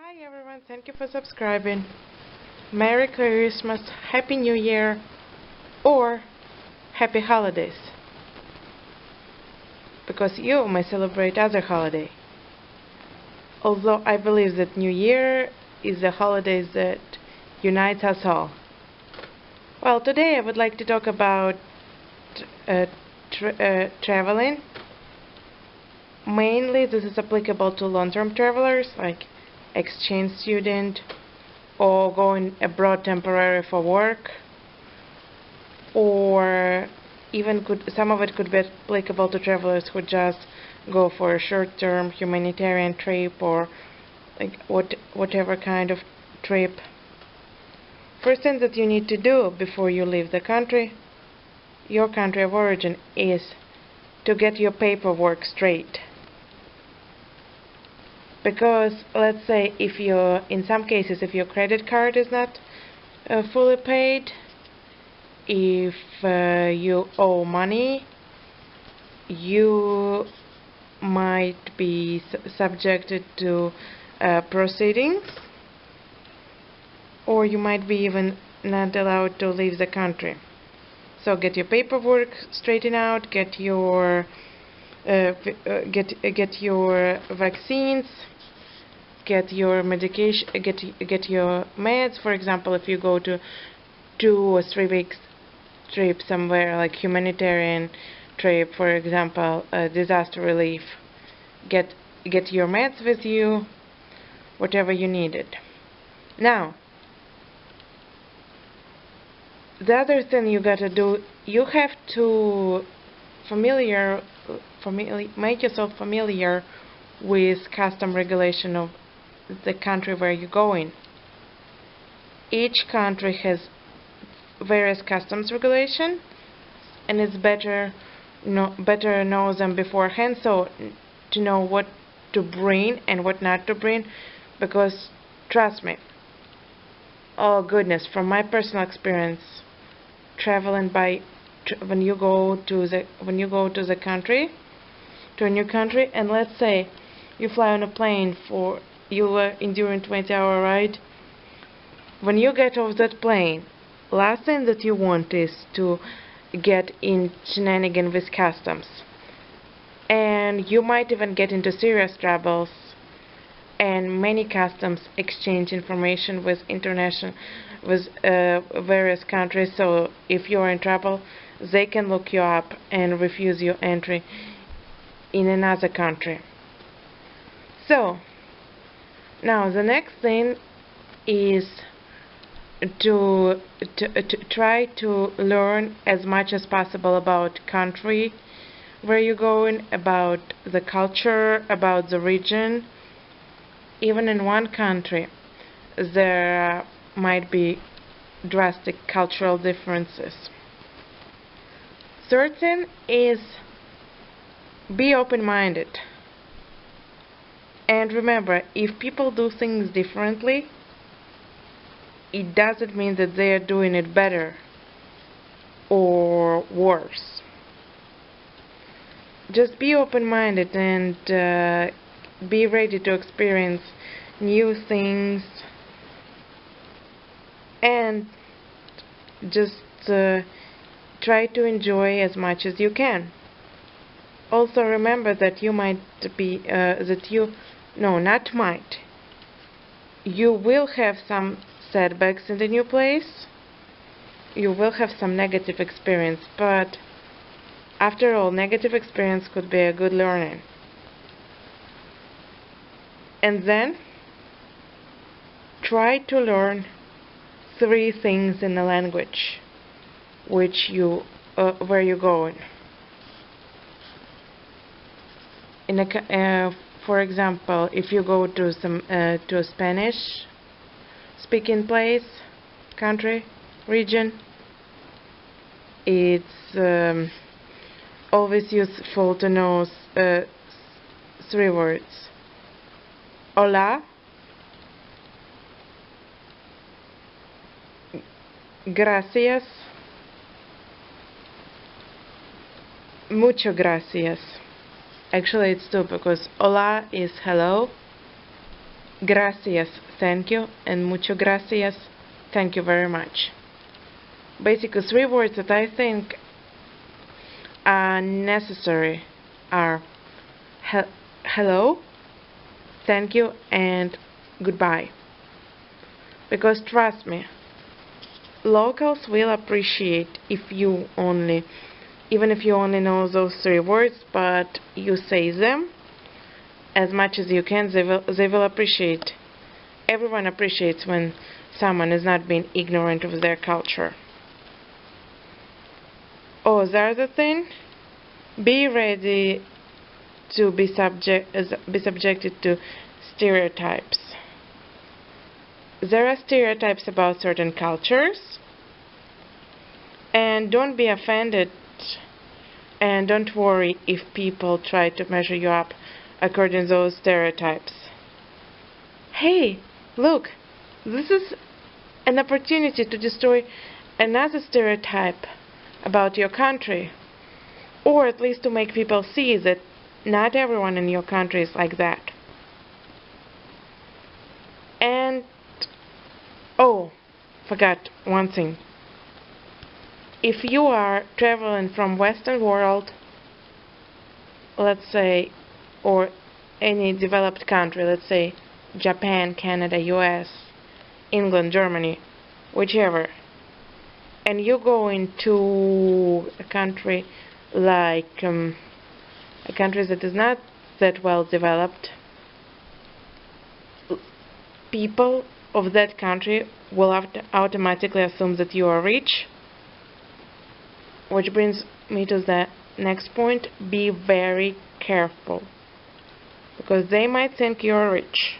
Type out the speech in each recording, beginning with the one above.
Hi everyone, thank you for subscribing. Merry Christmas, Happy New Year, or Happy Holidays, because you may celebrate other holiday. Although I believe that New Year is a holiday that unites us all. Well, today I would like to talk about traveling. Mainly this is applicable to long-term travelers like exchange student or going abroad temporarily for work, or even some of it could be applicable to travelers who just go for a short-term humanitarian trip or like whatever kind of trip. First thing that you need to do before you leave the country, your country of origin, is to get your paperwork straight. Because let's say in some cases if your credit card is not fully paid, if you owe money, you might be subjected to proceedings, or you might be even not allowed to leave the country. So get your paperwork straightened out, get your get your vaccines, get your medication, get your meds. For example, if you go to 2 or 3 weeks trip somewhere, like humanitarian trip, for example, disaster relief, get your meds with you, whatever you needed. Now, the other thing you gotta do, you have to make yourself familiar with custom regulation of the country where you're going. Each country has various customs regulation, and it's better know them beforehand, so to know what to bring and what not to bring, because trust me, oh goodness, from my personal experience traveling when you go to the country, to a new country, and let's say you fly on a plane for enduring 20-hour ride. When you get off that plane, last thing that you want is to get in shenanigans with customs, and you might even get into serious troubles. And many customs exchange information with various countries, so if you're in trouble, they can look you up and refuse your entry in another country. So now the next thing is to try to learn as much as possible about country where you're going, about the culture, about the region. Even in one country, there might be drastic cultural differences. Third thing is be open-minded. And remember, if people do things differently, it doesn't mean that they are doing it better or worse. Just be open-minded and be ready to experience new things, and just try to enjoy as much as you can. Also remember that you might be you will have some setbacks in the new place, you will have some negative experience, but after all, negative experience could be a good learning. And then try to learn 3 things in a language where you're going. For example, if you go to a Spanish speaking place, country, region, it's always useful to know 3 words. Hola, gracias, mucho gracias. Actually, it's 2, because hola is hello, gracias, thank you, and mucho gracias, thank you very much. Basically, three words that I think are necessary are hello, thank you, and goodbye. Because trust me, locals will appreciate if you only, even if you only know those three words, but you say them as much as you can. They will appreciate. Everyone appreciates when someone is not being ignorant of their culture. Oh, the other thing, be ready to be subjected to stereotypes. There are stereotypes about certain cultures, and don't be offended, and don't worry if people try to measure you up according to those stereotypes. Hey, look, this is an opportunity to destroy another stereotype about your country, or at least to make people see that not everyone in your country is like that. And oh, forgot one thing. If you are traveling from Western world, let's say, or any developed country, let's say Japan, Canada, US, England, Germany, whichever, and you go into a country like a country that is not that well developed, people of that country will automatically assume that you are rich, which brings me to the next point. Be very careful, because they might think you're rich,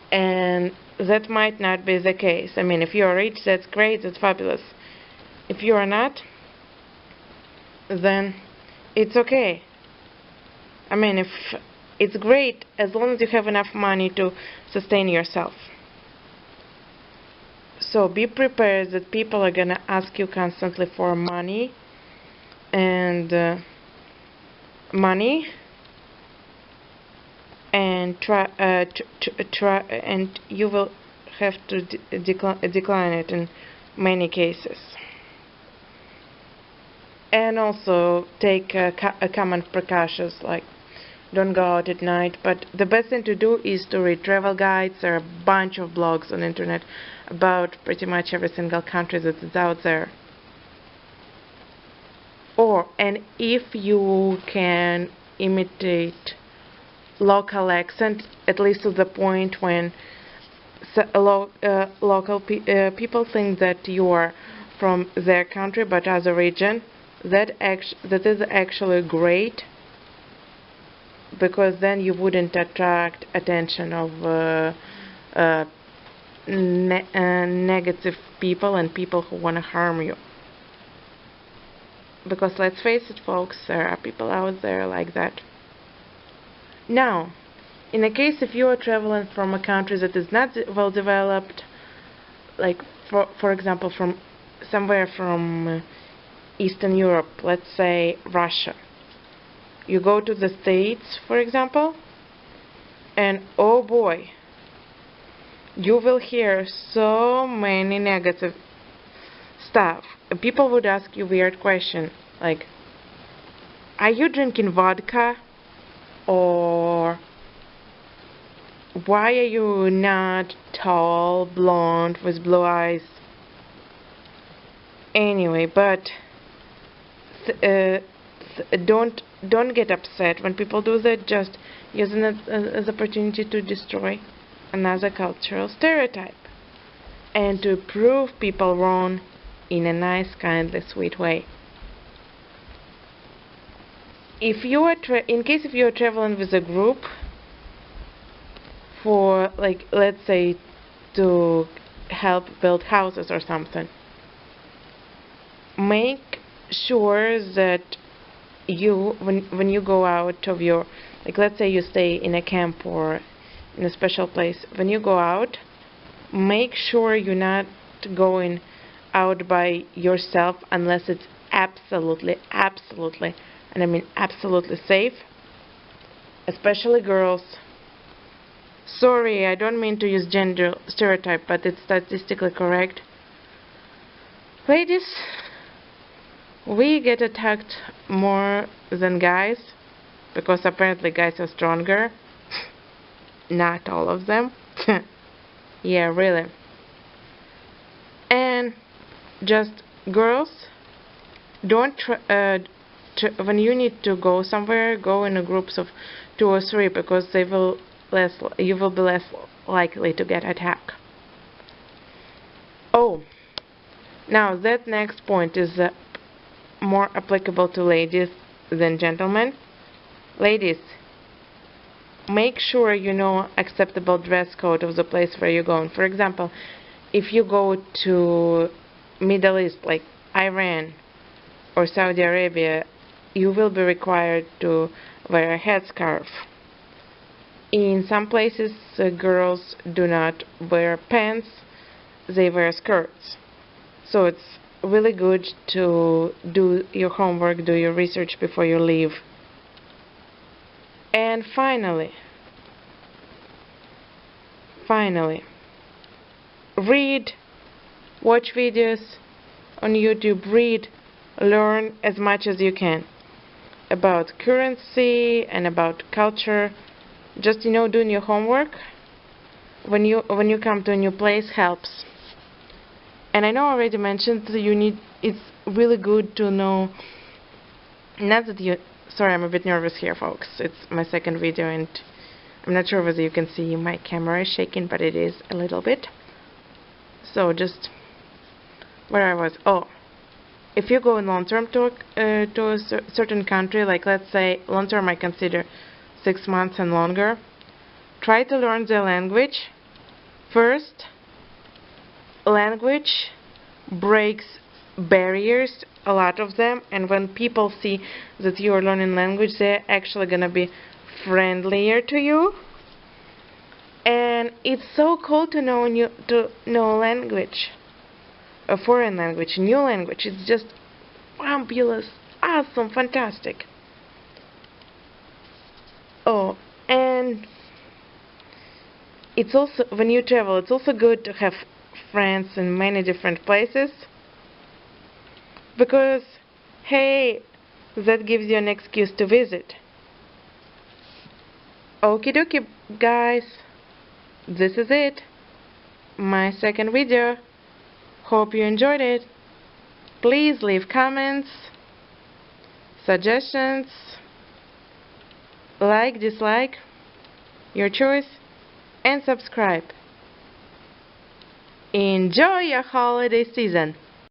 and that might not be the case. I mean, if you're rich, that's great, that's fabulous. If you are not, then it's okay. I mean, if it's great as long as you have enough money to sustain yourself. So be prepared that people are gonna ask you constantly for money, and and you will have to decline it in many cases. And also take common precautions, like don't go out at night. But the best thing to do is to read travel guides. There are a bunch of blogs on the internet about pretty much every single country that is out there. And if you can imitate local accent, at least to the point when local people think that you are from their country but other region, that is actually great, because then you wouldn't attract attention of negative people and people who want to harm you. Because let's face it, folks, there are people out there like that. Now, in the case if you are traveling from a country that is not well developed, like for example from somewhere from Eastern Europe, let's say Russia, you go to the States, for example, and oh boy, you will hear so many negative stuff. People would ask you weird questions like, are you drinking vodka? Or why are you not tall, blonde, with blue eyes? Anyway, but don't get upset when people do that. Just using it as an opportunity to destroy another cultural stereotype and to prove people wrong in a nice, kindly, sweet way. If you are if you are traveling with a group for, like, let's say to help build houses or something, make sure that you, when you go out of your, like, let's say you stay in a camp or in a special place, when you go out, make sure you're not going out by yourself unless it's absolutely, and I mean absolutely safe, especially girls. Sorry, I don't mean to use gender stereotype, but it's statistically correct. Ladies, we get attacked more than guys, because apparently guys are stronger. Not all of them. Yeah, really. And just girls, don't when you need to go somewhere, go in groups of 2 or 3, because you will be less likely to get attacked. Oh, now that next point is more applicable to ladies than gentlemen. Ladies, make sure you know acceptable dress code of the place where you're going. For example, if you go to Middle East like Iran or Saudi Arabia, you will be required to wear a headscarf. In some places, girls do not wear pants, they wear skirts. So it's really good to do your homework, do your research before you leave. And finally, read, watch videos on YouTube, read, learn as much as you can about currency and about culture. Just, doing your homework when you come to a new place helps. And I know I already mentioned it's really good to know, sorry, I'm a bit nervous here, folks. It's my second video and I'm not sure whether you can see my camera is shaking, but it is a little bit. So just where I was. Oh, if you go in long term to a certain country, like let's say long term I consider 6 months and longer, try to learn the language. First, language breaks barriers, a lot of them, and when people see that you are learning language, they're actually gonna be friendlier to you. And it's so cool to know a language, a foreign language, a new language. It's just fabulous, awesome, fantastic. Oh, and it's also, when you travel, it's also good to have friends in many different places, because hey, that gives you an excuse to visit. Okie dokie, guys, this is it, my second video. Hope you enjoyed it. Please leave comments, suggestions, like, dislike, your choice, and subscribe. Enjoy your holiday season!